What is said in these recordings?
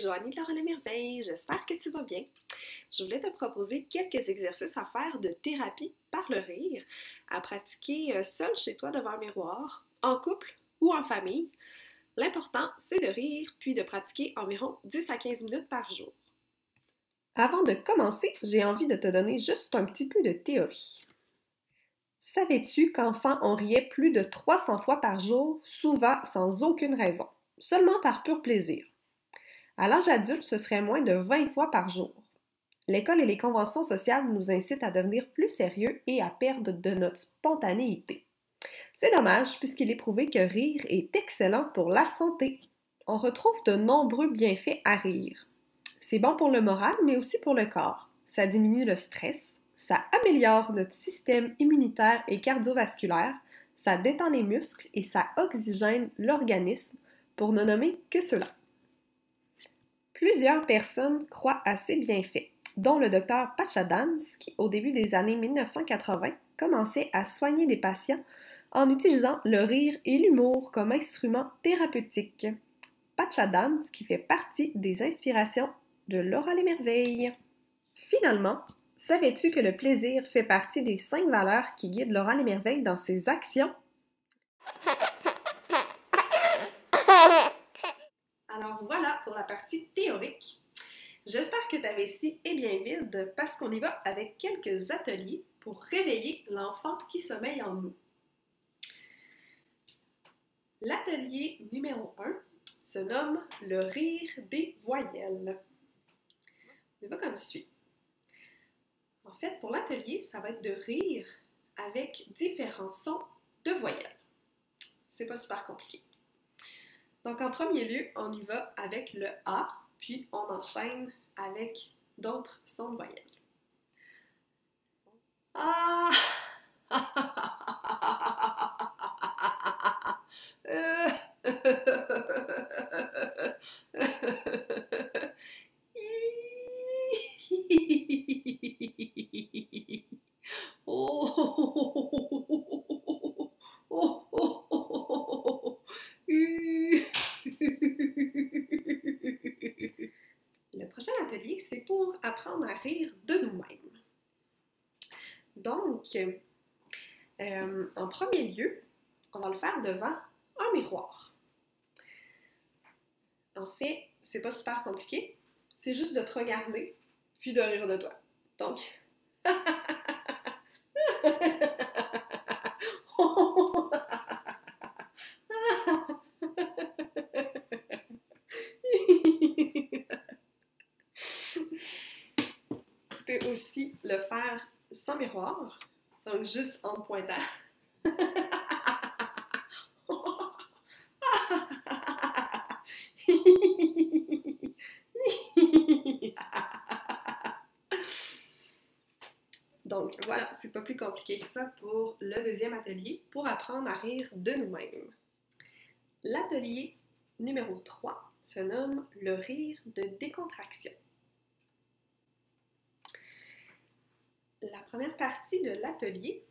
Joanie de Laura les Merveilles, j'espère que tu vas bien. Je voulais te proposer quelques exercices à faire de thérapie par le rire, à pratiquer seul chez toi devant un miroir, en couple ou en famille. L'important, c'est de rire puis de pratiquer environ 10 à 15 minutes par jour. Avant de commencer, j'ai envie de te donner juste un petit peu de théorie. Savais-tu qu'enfant, on riait plus de 300 fois par jour, souvent sans aucune raison, seulement par pur plaisir? À l'âge adulte, ce serait moins de 20 fois par jour. L'école et les conventions sociales nous incitent à devenir plus sérieux et à perdre de notre spontanéité. C'est dommage puisqu'il est prouvé que rire est excellent pour la santé. On retrouve de nombreux bienfaits à rire. C'est bon pour le moral, mais aussi pour le corps. Ça diminue le stress, ça améliore notre système immunitaire et cardiovasculaire, ça détend les muscles et ça oxygène l'organisme, pour ne nommer que cela. Plusieurs personnes croient à ces bienfaits, dont le docteur Patch Adams, qui, au début des années 1980, commençait à soigner des patients en utilisant le rire et l'humour comme instrument thérapeutique. Patch Adams, qui fait partie des inspirations de Laura les Merveilles. Finalement, savais-tu que le plaisir fait partie des 5 valeurs qui guident Laura les Merveilles dans ses actions? Alors voilà pour la partie théorique. J'espère que ta vessie est bien vide parce qu'on y va avec quelques ateliers pour réveiller l'enfant qui sommeille en nous. L'atelier numéro 1 se nomme le rire des voyelles. On y va comme suit. En fait, pour l'atelier, ça va être de rire avec différents sons de voyelles. C'est pas super compliqué. Donc, en premier lieu, on y va avec le A, puis on enchaîne avec d'autres sons de voyelles. Ah! Le prochain atelier, c'est pour apprendre à rire de nous-mêmes. Donc, en premier lieu, on va le faire devant un miroir. En fait, c'est pas super compliqué, c'est juste de te regarder, puis de rire de toi. Donc, tu peux aussi le faire sans miroir, donc juste en te pointant. Donc voilà, c'est pas plus compliqué que ça pour le deuxième atelier, pour apprendre à rire de nous-mêmes. L'atelier numéro 3 se nomme le rire de décontraction. La première partie de l'atelier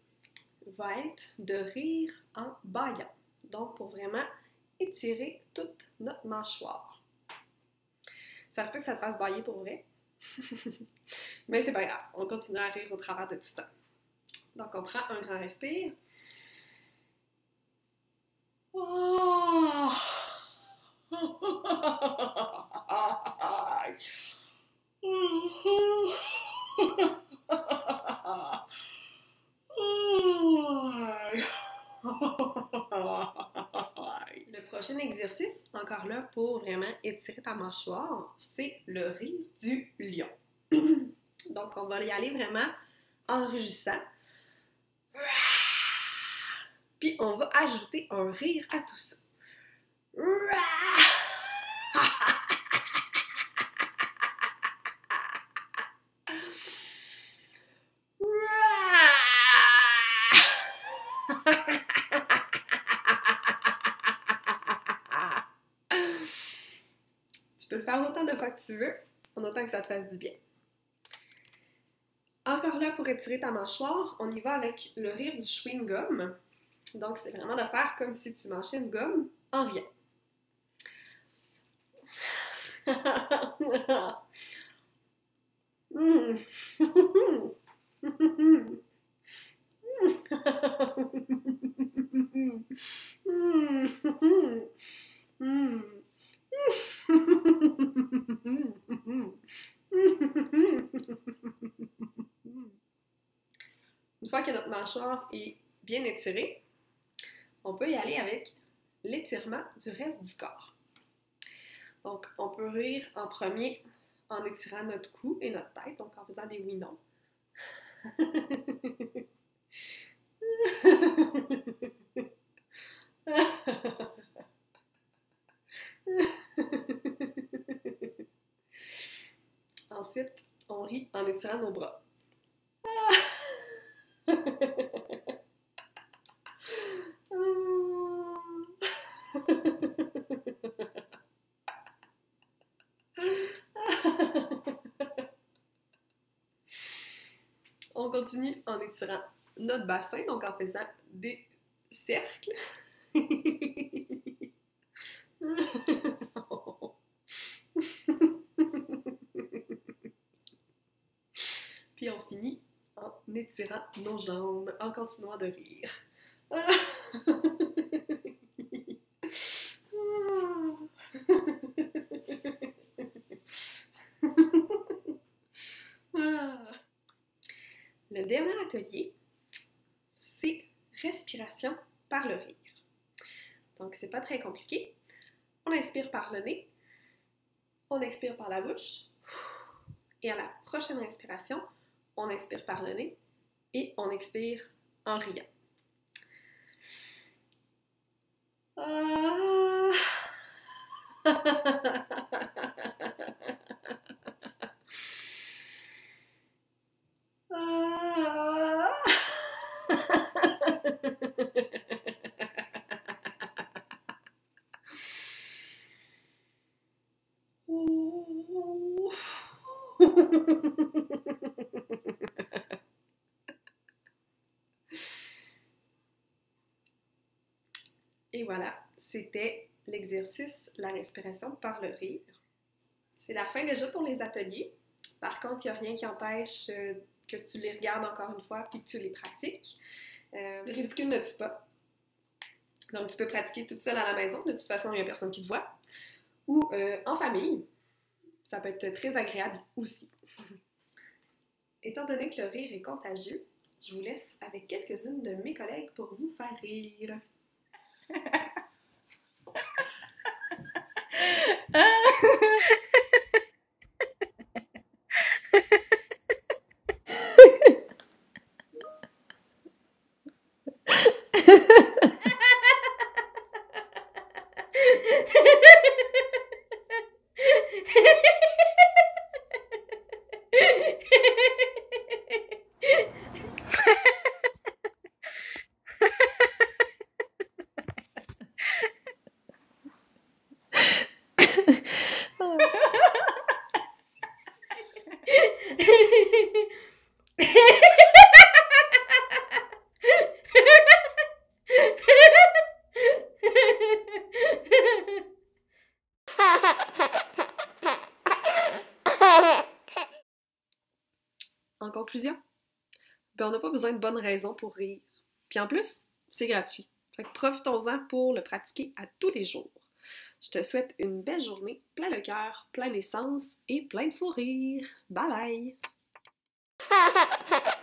va être de rire en bâillant, donc pour vraiment étirer toute notre mâchoire. Ça se peut que ça te fasse bâiller pour vrai, mais c'est pas grave, on continue à rire au travers de tout ça. Donc on prend un grand respire. Oh! Le prochain exercice, encore là pour vraiment étirer ta mâchoire, c'est le rire du lion. Donc on va y aller vraiment en rugissant. Puis on va ajouter un rire à tout ça. Tu peux le faire autant de fois que tu veux, en autant que ça te fasse du bien. Encore là, pour étirer ta mâchoire, on y va avec le rire du chewing-gum. Donc, c'est vraiment de faire comme si tu mâchais une gomme en riant. Mm. Une fois que notre mâchoire est bien étirée, on peut y aller avec l'étirement du reste du corps. Donc, on peut rire en premier en étirant notre cou et notre tête, donc en faisant des oui-non. Ensuite, on rit en étirant nos bras. On continue en étirant notre bassin, donc en faisant des cercles. Puis on finit en étirant nos jambes, en continuant de rire. Le dernier atelier, c'est respiration par le rire. Donc, c'est pas très compliqué. On inspire par le nez, on expire par la bouche, et à la prochaine respiration, on inspire par le nez et on expire en riant. Ah. Ah. Et voilà, c'était l'exercice La respiration par le rire. C'est la fin déjà pour les ateliers. Par contre, il n'y a rien qui empêche que tu les regardes encore une fois puis que tu les pratiques. Le ridicule ne tue pas. Donc, tu peux pratiquer toute seule à la maison. De toute façon, il n'y a personne qui te voit. Ou en famille. Ça peut être très agréable aussi. Étant donné que le rire est contagieux, je vous laisse avec quelques-unes de mes collègues pour vous faire rire. En conclusion, on n'a pas besoin de bonnes raisons pour rire. Puis en plus, c'est gratuit. Fait que profitons-en pour le pratiquer à tous les jours. Je te souhaite une belle journée, plein le cœur, plein l'essence et plein de fou rire. Bye bye!